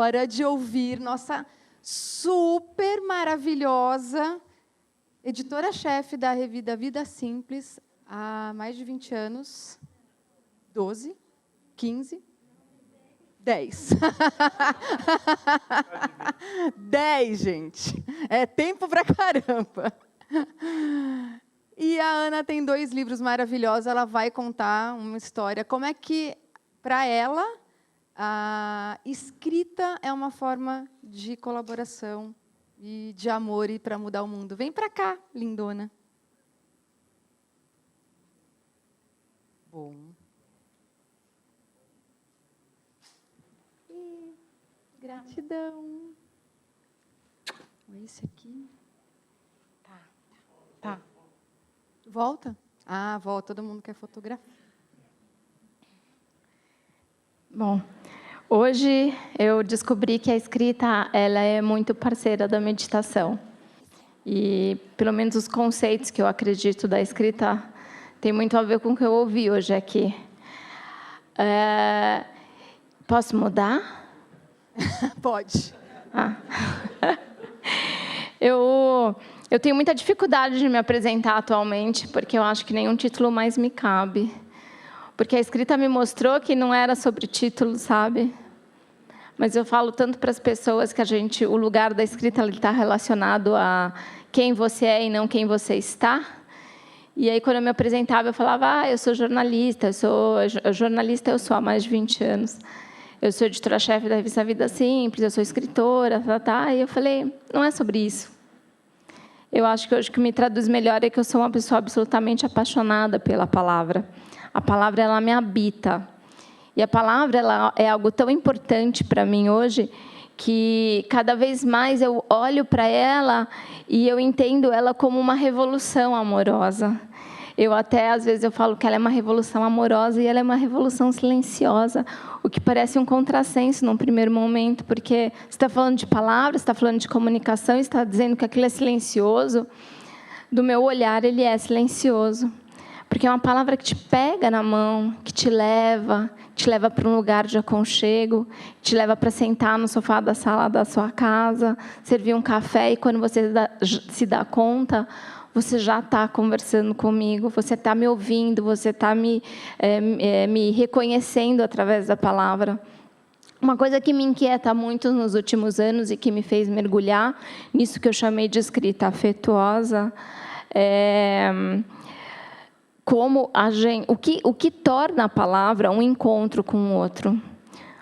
hora de ouvir nossa super maravilhosa editora-chefe da revista Vida Simples há mais de 20 anos. 12? 15? 10. 10, gente. É tempo pra caramba. E a Ana tem 2 livros maravilhosos. Ela vai contar uma história. Como é que, para ela, a escrita é uma forma de colaboração e de amor e para mudar o mundo. Vem para cá, lindona. Bom. E gratidão. Esse aqui. Tá. Volta? Ah, volta. Todo mundo quer fotografar. Bom, hoje eu descobri que a escrita ela é muito parceira da meditação. E, pelo menos, os conceitos que eu acredito da escrita tem muito a ver com o que eu ouvi hoje aqui. Posso mudar? Pode. Eu tenho muita dificuldade de me apresentar atualmente, porque eu acho que nenhum título mais me cabe. Porque a escrita me mostrou que não era sobre título, sabe? Mas eu falo tanto para as pessoas que o lugar da escrita está relacionado a quem você é e não quem você está. E aí, quando eu me apresentava, eu falava, eu sou jornalista, eu sou há mais de 20 anos. Eu sou editora-chefe da revista Vida Simples, eu sou escritora, E eu falei, não é sobre isso. Eu acho que hoje o que me traduz melhor é que eu sou uma pessoa absolutamente apaixonada pela palavra. A palavra, ela me habita. E a palavra ela é algo tão importante para mim hoje que cada vez mais eu olho para ela e eu entendo ela como uma revolução amorosa. Às vezes, eu falo que ela é uma revolução amorosa e ela é uma revolução silenciosa, o que parece um contrassenso num primeiro momento, porque você está falando de palavras, você está falando de comunicação, está dizendo que aquilo é silencioso. Do meu olhar, ele é silencioso. Porque é uma palavra que te pega na mão, que te leva para um lugar de aconchego, te leva para sentar no sofá da sala da sua casa, servir um café, e quando você se dá conta, você já está conversando comigo, você está me ouvindo, você está me reconhecendo através da palavra. Uma coisa que me inquieta muito nos últimos anos e que me fez mergulhar nisso que eu chamei de escrita afetuosa como o que torna a palavra um encontro com o outro.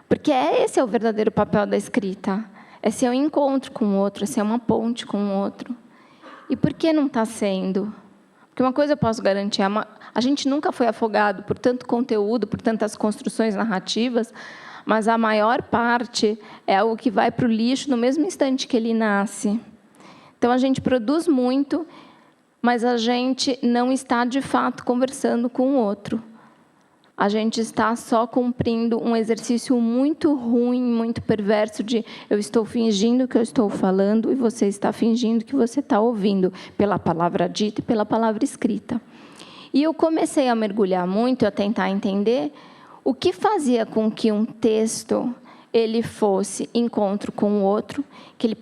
Porque esse é o verdadeiro papel da escrita. É ser um encontro com o outro, é ser uma ponte com o outro. E por que não está sendo? Porque uma coisa eu posso garantir, a gente nunca foi afogado por tanto conteúdo, por tantas construções narrativas, mas a maior parte é algo que vai para o lixo no mesmo instante que ele nasce. Então, a gente produz muito, mas a gente não está, de fato, conversando com o outro. A gente está só cumprindo um exercício muito ruim, muito perverso de eu estou fingindo que eu estou falando e você está fingindo que você está ouvindo, pela palavra dita e pela palavra escrita. E eu comecei a mergulhar muito, a tentar entender o que fazia com que um texto ele fosse encontro com o outro, que ele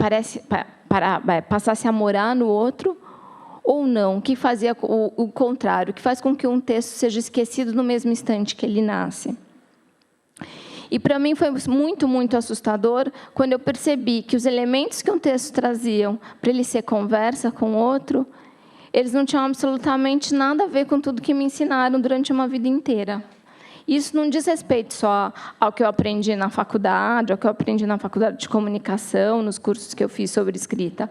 passasse a morar no outro, ou não, que fazia o contrário, que faz com que um texto seja esquecido no mesmo instante que ele nasce. E, para mim, foi muito, muito assustador quando eu percebi que os elementos que um texto traziam para ele ser conversa com o outro, eles não tinham absolutamente nada a ver com tudo que me ensinaram durante uma vida inteira. Isso não diz respeito só ao que eu aprendi na faculdade, ao que eu aprendi na faculdade de comunicação, nos cursos que eu fiz sobre escrita.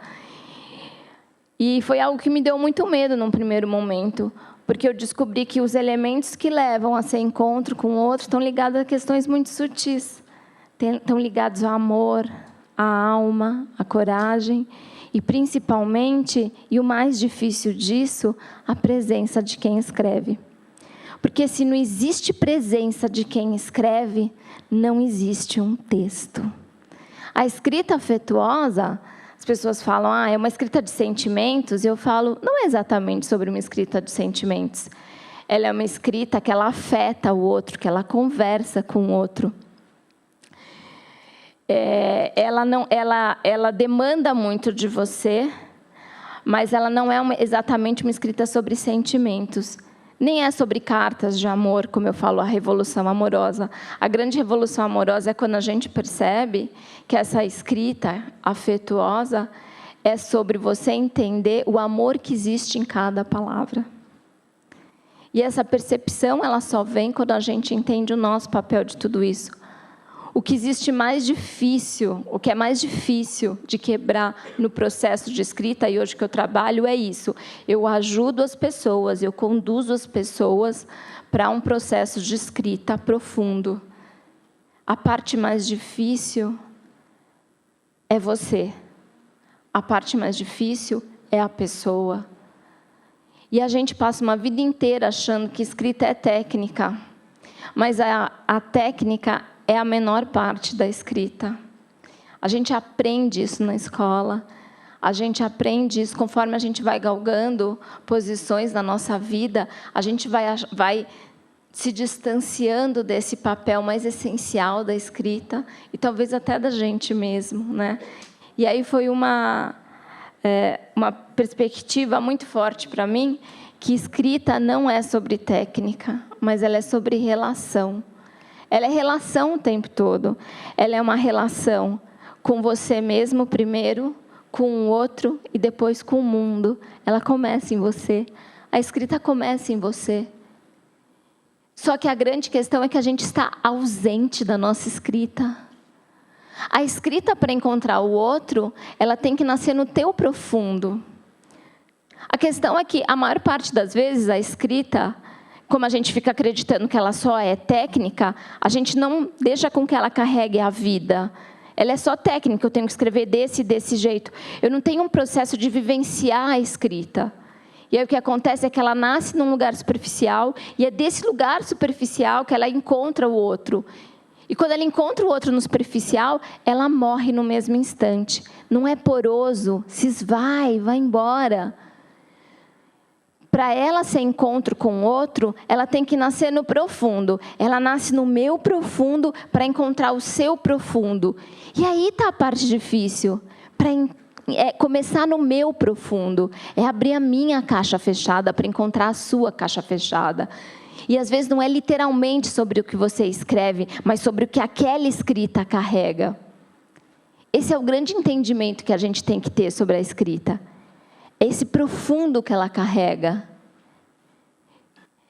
E foi algo que me deu muito medo num primeiro momento, porque eu descobri que os elementos que levam a ser encontro com o outro estão ligados a questões muito sutis. Estão ligados ao amor, à alma, à coragem e, principalmente, e o mais difícil disso, a presença de quem escreve. Porque se não existe presença de quem escreve, não existe um texto. A escrita afetuosa, as pessoas falam, é uma escrita de sentimentos. Eu falo, não é exatamente sobre uma escrita de sentimentos. Ela é uma escrita que ela afeta o outro, que ela conversa com o outro. ela demanda muito de você, mas ela não é exatamente uma escrita sobre sentimentos. Nem é sobre cartas de amor, como eu falo, a revolução amorosa. A grande revolução amorosa é quando a gente percebe que essa escrita afetuosa é sobre você entender o amor que existe em cada palavra. E essa percepção, ela só vem quando a gente entende o nosso papel de tudo isso. O que existe mais difícil, o que é mais difícil de quebrar no processo de escrita, e hoje que eu trabalho, é isso. Eu ajudo as pessoas, eu conduzo as pessoas para um processo de escrita profundo. A parte mais difícil é você. A parte mais difícil é a pessoa. E a gente passa uma vida inteira achando que escrita é técnica, mas a técnica é a menor parte da escrita. A gente aprende isso na escola, a gente aprende isso conforme a gente vai galgando posições na nossa vida, a gente vai se distanciando desse papel mais essencial da escrita, e talvez até da gente mesmo, né? E aí foi uma perspectiva muito forte para mim, que escrita não é sobre técnica, mas ela é sobre relação. Ela é relação o tempo todo. Ela é uma relação com você mesmo primeiro, com o outro e depois com o mundo. Ela começa em você. A escrita começa em você. Só que a grande questão é que a gente está ausente da nossa escrita. A escrita, para encontrar o outro, ela tem que nascer no teu profundo. A questão é que, a maior parte das vezes, a escrita, como a gente fica acreditando que ela só é técnica, a gente não deixa com que ela carregue a vida. Ela é só técnica, eu tenho que escrever desse jeito. Eu não tenho um processo de vivenciar a escrita. E aí o que acontece é que ela nasce num lugar superficial, e é desse lugar superficial que ela encontra o outro. E quando ela encontra o outro no superficial, ela morre no mesmo instante. Não é poroso, se esvai, vai embora. Para ela ser encontro com o outro, ela tem que nascer no profundo. Ela nasce no meu profundo para encontrar o seu profundo. E aí está a parte difícil. Começar no meu profundo. É abrir a minha caixa fechada para encontrar a sua caixa fechada. E às vezes não é literalmente sobre o que você escreve, mas sobre o que aquela escrita carrega. Esse é o grande entendimento que a gente tem que ter sobre a escrita. Esse profundo que ela carrega.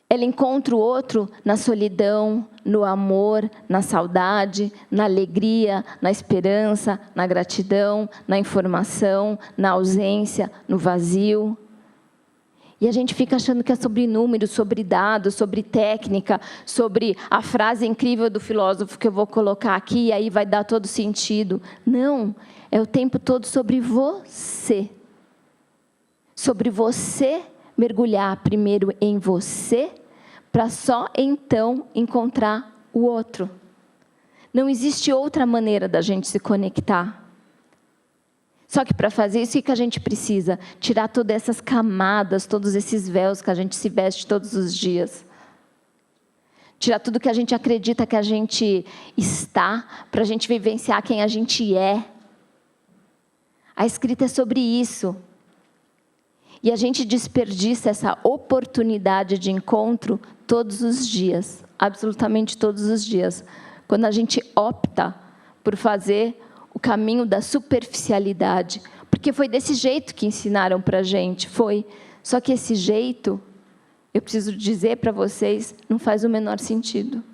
Ela encontra o outro na solidão, no amor, na saudade, na alegria, na esperança, na gratidão, na informação, na ausência, no vazio. E a gente fica achando que é sobre números, sobre dados, sobre técnica, sobre a frase incrível do filósofo que eu vou colocar aqui e aí vai dar todo sentido. Não, é o tempo todo sobre você. Sobre você mergulhar primeiro em você, para só então encontrar o outro. Não existe outra maneira da gente se conectar. Só que para fazer isso, o que a gente precisa? Tirar todas essas camadas, todos esses véus que a gente se veste todos os dias. Tirar tudo que a gente acredita que a gente está, para a gente vivenciar quem a gente é. A escrita é sobre isso. E a gente desperdiça essa oportunidade de encontro todos os dias, absolutamente todos os dias. Quando a gente opta por fazer o caminho da superficialidade. Porque foi desse jeito que ensinaram para a gente, foi. Só que esse jeito, eu preciso dizer para vocês, não faz o menor sentido.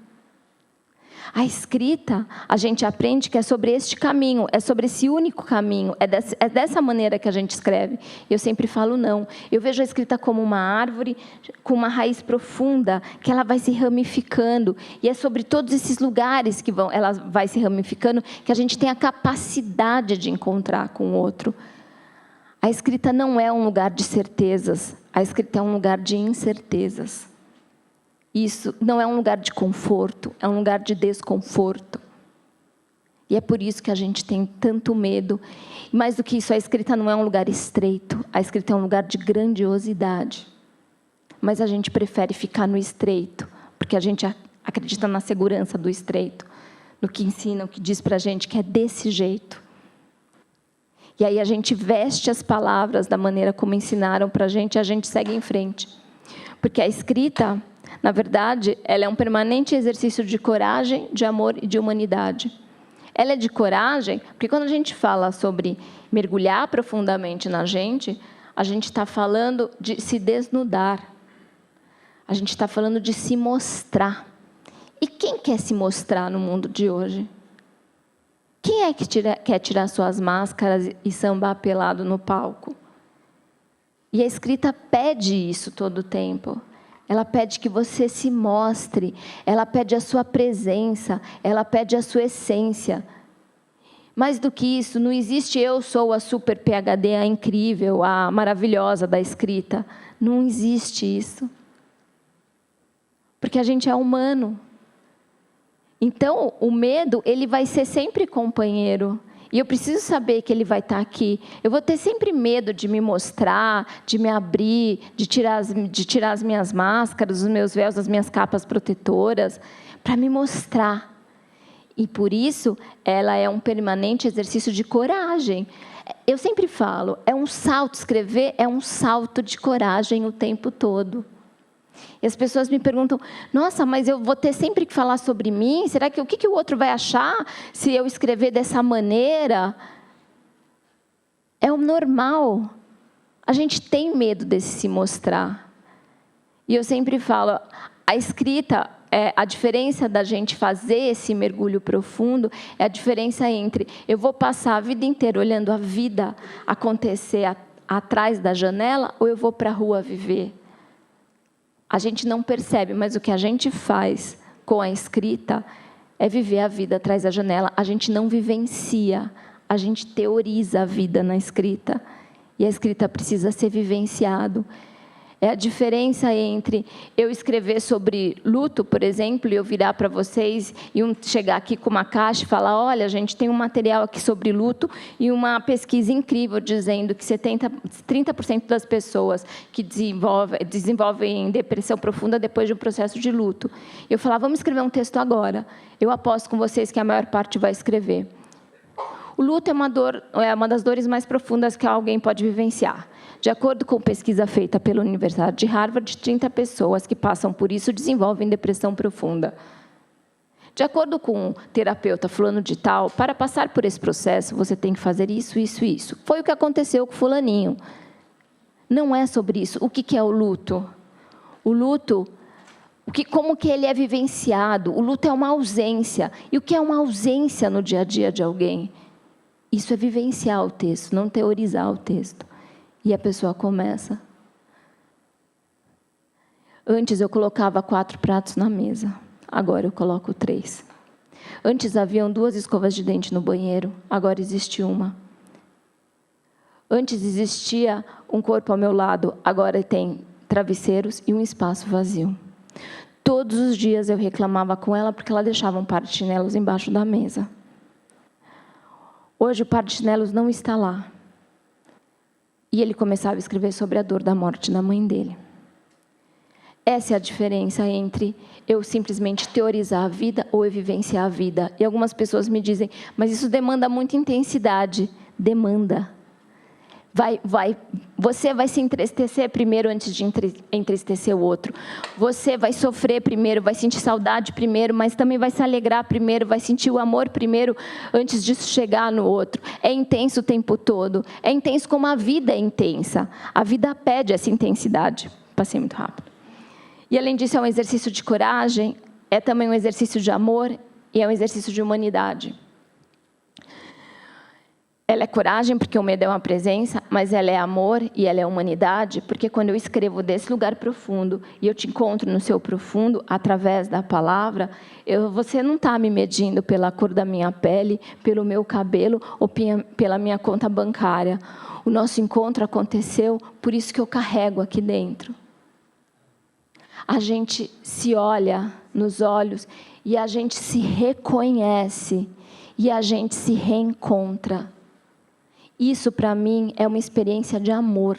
A escrita, a gente aprende que é sobre este caminho, é sobre esse único caminho, é dessa maneira que a gente escreve. Eu sempre falo não. Eu vejo a escrita como uma árvore com uma raiz profunda, que ela vai se ramificando. E é sobre todos esses lugares que ela vai se ramificando, que a gente tem a capacidade de encontrar com o outro. A escrita não é um lugar de certezas, a escrita é um lugar de incertezas. Isso não é um lugar de conforto, é um lugar de desconforto. E é por isso que a gente tem tanto medo. Mais do que isso, a escrita não é um lugar estreito, a escrita é um lugar de grandiosidade. Mas a gente prefere ficar no estreito, porque a gente acredita na segurança do estreito. o que ensina, o que diz para a gente que é desse jeito. E aí a gente veste as palavras da maneira como ensinaram para a gente segue em frente. Porque a escrita, na verdade, ela é um permanente exercício de coragem, de amor e de humanidade. Ela é de coragem, porque quando a gente fala sobre mergulhar profundamente na gente, a gente está falando de se desnudar. A gente está falando de se mostrar. E quem quer se mostrar no mundo de hoje? Quem é que quer tirar suas máscaras e sambar pelado no palco? E a escrita pede isso todo o tempo. Ela pede que você se mostre, ela pede a sua presença, ela pede a sua essência. Mais do que isso, não existe eu sou a super PhD, a incrível, a maravilhosa da escrita. Não existe isso. Porque a gente é humano. Então, o medo, ele vai ser sempre companheiro. E eu preciso saber que ele vai estar aqui. Eu vou ter sempre medo de me mostrar, de me abrir, de tirar as minhas máscaras, os meus véus, as minhas capas protetoras, para me mostrar. E por isso, ela é um permanente exercício de coragem. Eu sempre falo, é um salto, escrever é um salto de coragem o tempo todo. E as pessoas me perguntam, nossa, mas eu vou ter sempre que falar sobre mim? Será que o que o outro vai achar se eu escrever dessa maneira? É o normal. A gente tem medo de se mostrar. E eu sempre falo, a escrita, a diferença da gente fazer esse mergulho profundo é a diferença entre eu vou passar a vida inteira olhando a vida acontecer atrás da janela ou eu vou para a rua viver. A gente não percebe, mas o que a gente faz com a escrita é viver a vida atrás da janela. A gente não vivencia, a gente teoriza a vida na escrita. E a escrita precisa ser vivenciado. É a diferença entre eu escrever sobre luto, por exemplo, e eu virar para vocês e chegar aqui com uma caixa e falar, olha, a gente tem um material aqui sobre luto e uma pesquisa incrível dizendo que 30% das pessoas que desenvolvem depressão profunda depois de um processo de luto. Eu falar, vamos escrever um texto agora. Eu aposto com vocês que a maior parte vai escrever. O luto é uma das dores mais profundas que alguém pode vivenciar. De acordo com pesquisa feita pela Universidade de Harvard, 30 pessoas que passam por isso desenvolvem depressão profunda. De acordo com o terapeuta fulano de tal, para passar por esse processo, você tem que fazer isso, isso e isso. Foi o que aconteceu com fulaninho. Não é sobre isso. O que é o luto? O luto, como que ele é vivenciado? O luto é uma ausência. E o que é uma ausência no dia a dia de alguém? Isso é vivenciar o texto, não teorizar o texto. E a pessoa começa. Antes eu colocava 4 pratos na mesa. Agora eu coloco 3. Antes haviam 2 escovas de dente no banheiro. Agora existe uma. Antes existia um corpo ao meu lado. Agora tem travesseiros e um espaço vazio. Todos os dias eu reclamava com ela porque ela deixava um par de chinelos embaixo da mesa. Hoje o par de chinelos não está lá. E ele começava a escrever sobre a dor da morte da mãe dele. Essa é a diferença entre eu simplesmente teorizar a vida ou eu vivenciar a vida. E algumas pessoas me dizem, mas isso demanda muita intensidade. Demanda. Você vai se entristecer primeiro antes de entristecer o outro. Você vai sofrer primeiro, vai sentir saudade primeiro, mas também vai se alegrar primeiro, vai sentir o amor primeiro antes disso chegar no outro. É intenso o tempo todo. É intenso como a vida é intensa. A vida pede essa intensidade. Passei muito rápido. E além disso, é um exercício de coragem, é também um exercício de amor e é um exercício de humanidade. Ela é coragem, porque o medo é uma presença, mas ela é amor e ela é humanidade, porque quando eu escrevo desse lugar profundo e eu te encontro no seu profundo, através da palavra, você não está me medindo pela cor da minha pele, pelo meu cabelo ou pela minha conta bancária. O nosso encontro aconteceu, por isso que eu carrego aqui dentro. A gente se olha nos olhos e a gente se reconhece e a gente se reencontra. Isso, para mim, é uma experiência de amor.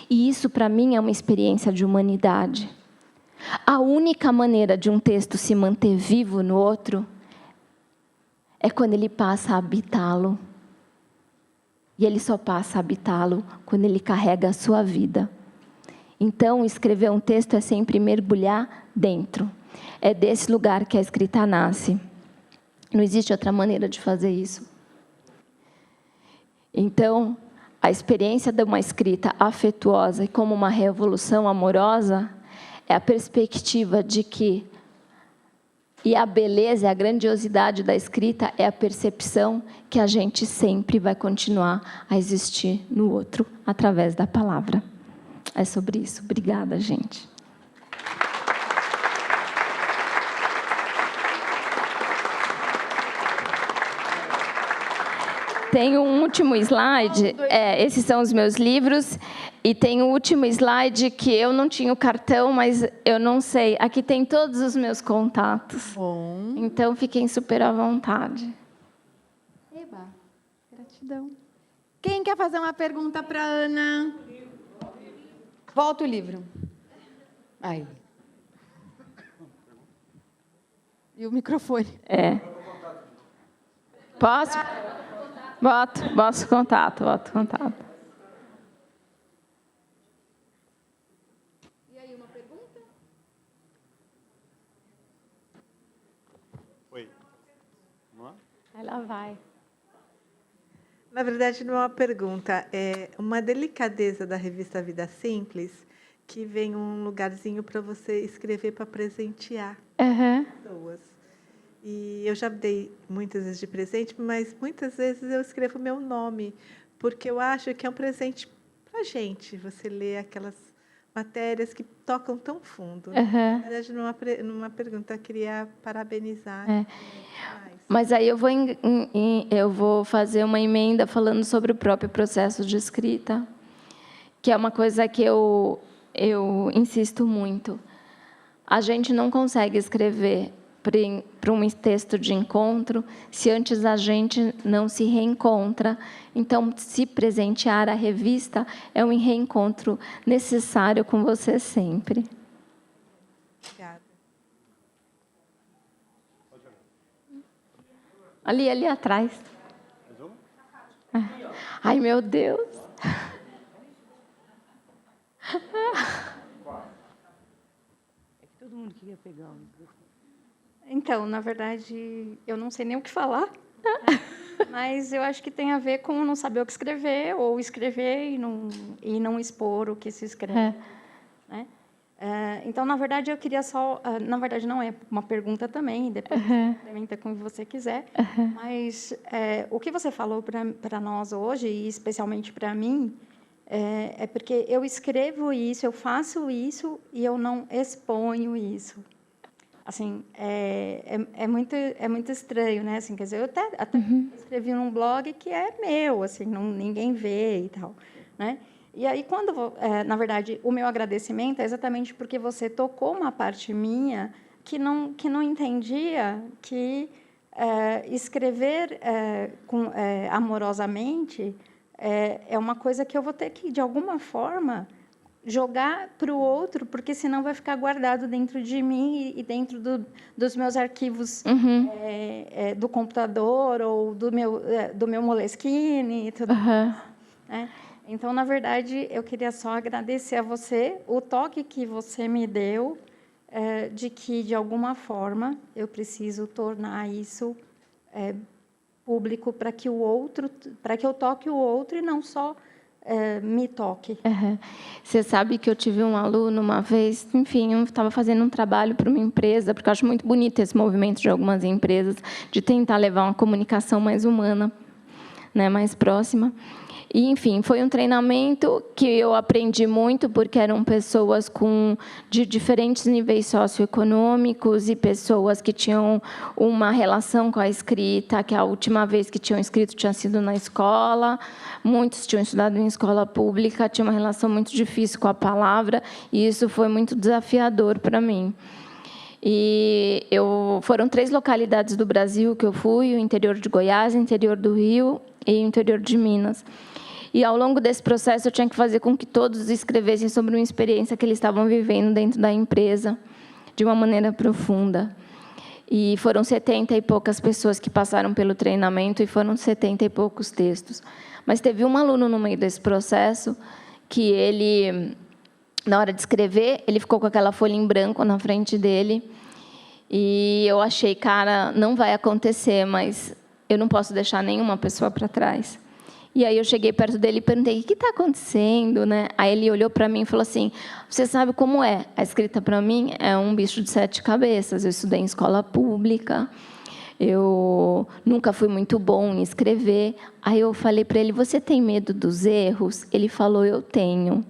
E isso, para mim, é uma experiência de humanidade. A única maneira de um texto se manter vivo no outro é quando ele passa a habitá-lo. E ele só passa a habitá-lo quando ele carrega a sua vida. Então, escrever um texto é sempre mergulhar dentro. É desse lugar que a escrita nasce. Não existe outra maneira de fazer isso. Então, a experiência de uma escrita afetuosa e como uma revolução amorosa é a perspectiva de que, e a beleza, a grandiosidade da escrita é a percepção que a gente sempre vai continuar a existir no outro através da palavra. É sobre isso. Obrigada, gente. Tem um último slide, esses são os meus livros, e tem o último slide que eu não tinha o cartão, mas eu não sei. Aqui tem todos os meus contatos. Bom. Então, fiquem super à vontade. Eba, gratidão. Quem quer fazer uma pergunta para a Ana? Volta o livro. Aí. E o microfone. Posso? Boto contato. E aí, uma pergunta? Oi. Vamos lá? Ela vai. Na verdade, não é uma pergunta, é uma delicadeza da revista Vida Simples, que vem um lugarzinho para você escrever para presentear pessoas. E eu já dei muitas vezes de presente, mas muitas vezes eu escrevo meu nome, porque eu acho que é um presente para a gente, você ler aquelas matérias que tocam tão fundo. Na verdade, numa pergunta, eu queria parabenizar. Mas aí eu vou fazer uma emenda falando sobre o próprio processo de escrita, que é uma coisa que eu insisto muito. A gente não consegue escrever para um texto de encontro se antes a gente não se reencontra. Então, se presentear a revista é um reencontro necessário com você sempre. Obrigada. Ali atrás. Ai, meu Deus. Todo mundo queria pegar o microfone. Então, na verdade, eu não sei nem o que falar, mas eu acho que tem a ver com não saber o que escrever, ou escrever e não expor o que se escreve. Né? Então, na verdade, eu queria só... na verdade, não é uma pergunta também, depois você complementa com o que você quiser, mas o que você falou para nós hoje, e especialmente para mim, é porque eu escrevo isso, eu faço isso e eu não exponho isso. Assim, é muito estranho, né? Assim, quer dizer, eu até escrevi num blog que é meu, assim, ninguém vê e tal, né? E aí, na verdade, o meu agradecimento é exatamente porque você tocou uma parte minha que não entendia que escrever amorosamente é uma coisa que eu vou ter que, de alguma forma, jogar para o outro, porque senão vai ficar guardado dentro de mim e dentro dos meus arquivos do computador ou do meu Moleskine e tudo mais. Né? Então, na verdade, eu queria só agradecer a você o toque que você me deu de que, de alguma forma, eu preciso tornar isso público para que eu toque o outro e não só me toque. Você sabe que eu tive um aluno uma vez, enfim, eu estava fazendo um trabalho para uma empresa, porque eu acho muito bonito esse movimento de algumas empresas, de tentar levar uma comunicação mais humana, né, mais próxima. E, enfim, foi um treinamento que eu aprendi muito, porque eram pessoas de diferentes níveis socioeconômicos e pessoas que tinham uma relação com a escrita, que a última vez que tinham escrito tinha sido na escola, muitos tinham estudado em escola pública, tinha uma relação muito difícil com a palavra, e isso foi muito desafiador para mim. E foram 3 localidades do Brasil que eu fui, o interior de Goiás, o interior do Rio e o interior de Minas. E, ao longo desse processo, eu tinha que fazer com que todos escrevessem sobre uma experiência que eles estavam vivendo dentro da empresa, de uma maneira profunda. E foram 70 e poucas pessoas que passaram pelo treinamento e foram 70 e poucos textos. Mas teve um aluno no meio desse processo que ele, na hora de escrever, ele ficou com aquela folha em branco na frente dele. E eu achei, cara, não vai acontecer, mas eu não posso deixar nenhuma pessoa para trás. E aí eu cheguei perto dele e perguntei: o que está acontecendo, né? Aí ele olhou para mim e falou assim: você sabe como é? A escrita para mim é um bicho de 7 cabeças. Eu estudei em escola pública, eu nunca fui muito bom em escrever. Aí eu falei para ele: você tem medo dos erros? Ele falou: eu tenho.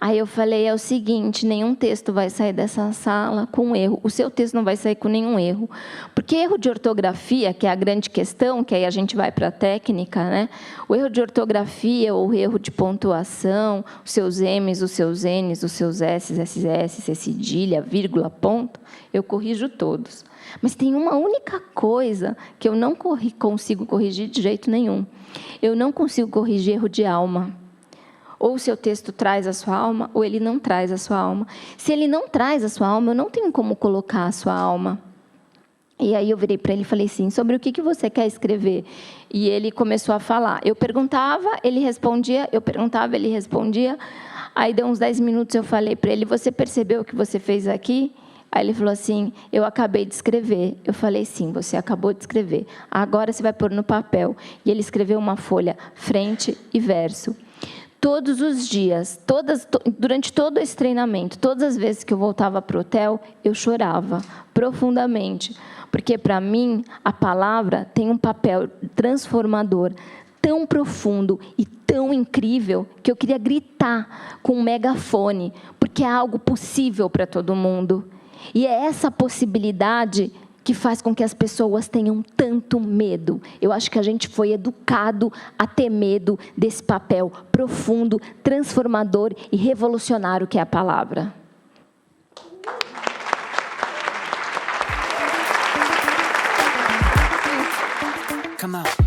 Aí eu falei: é o seguinte, nenhum texto vai sair dessa sala com erro. O seu texto não vai sair com nenhum erro. Porque erro de ortografia, que é a grande questão, que aí a gente vai para a técnica, né? O erro de ortografia ou o erro de pontuação, os seus M's, os seus N's, os seus S's, SS, C cedilha, vírgula, ponto, eu corrijo todos. Mas tem uma única coisa que eu não consigo corrigir de jeito nenhum. Eu não consigo corrigir erro de alma. Ou o seu texto traz a sua alma, ou ele não traz a sua alma. Se ele não traz a sua alma, eu não tenho como colocar a sua alma. E aí eu virei para ele e falei assim: sobre o que você quer escrever? E ele começou a falar. Eu perguntava, ele respondia, eu perguntava, ele respondia. Aí deu uns 10 minutos, eu falei para ele: você percebeu o que você fez aqui? Aí ele falou assim: eu acabei de escrever. Eu falei: sim, você acabou de escrever. Agora você vai pôr no papel. E ele escreveu uma folha, frente e verso. Todos os dias, durante todo esse treinamento, todas as vezes que eu voltava para o hotel, eu chorava profundamente. Porque, para mim, a palavra tem um papel transformador tão profundo e tão incrível que eu queria gritar com um megafone, porque é algo possível para todo mundo. E é essa possibilidade que faz com que as pessoas tenham tanto medo. Eu acho que a gente foi educado a ter medo desse papel profundo, transformador e revolucionário que é a palavra. Come on.